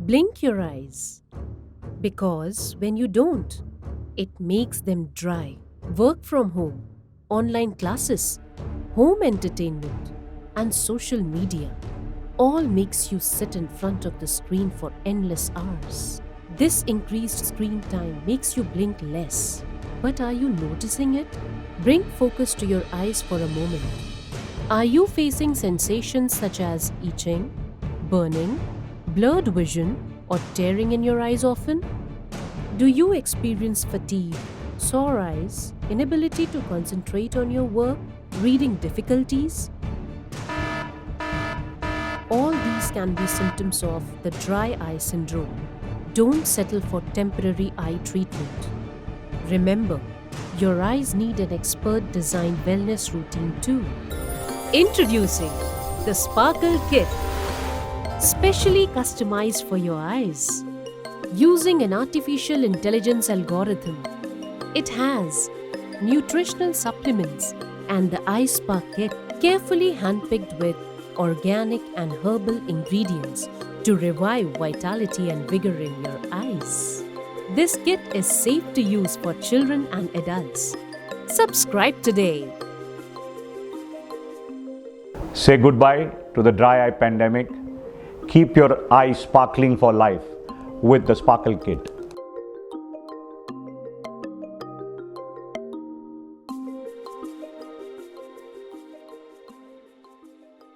Blink your eyes. Because when you don't, it makes them dry. Work from home, online classes, home entertainment, and social media all makes you sit in front of the screen for endless hours. This increased screen time makes you blink less. But are you noticing it? Bring focus to your eyes for a moment. Are you facing sensations such as itching, burning, blurred vision, or tearing in your eyes often? Do you experience fatigue, sore eyes, inability to concentrate on your work, reading difficulties? All these can be symptoms of the dry eye syndrome. Don't settle for temporary eye treatment. Remember, your eyes need an expert designed wellness routine too. Introducing the Sparkle Kit, specially customized for your eyes. Using an artificial intelligence algorithm, it has nutritional supplements and the Eye Spark Kit carefully handpicked with organic and herbal ingredients to revive vitality and vigor in your eyes. This kit is safe to use for children and adults. Subscribe today. Say goodbye to the dry eye pandemic. Keep your eyes sparkling for life with the Sparkle Kit.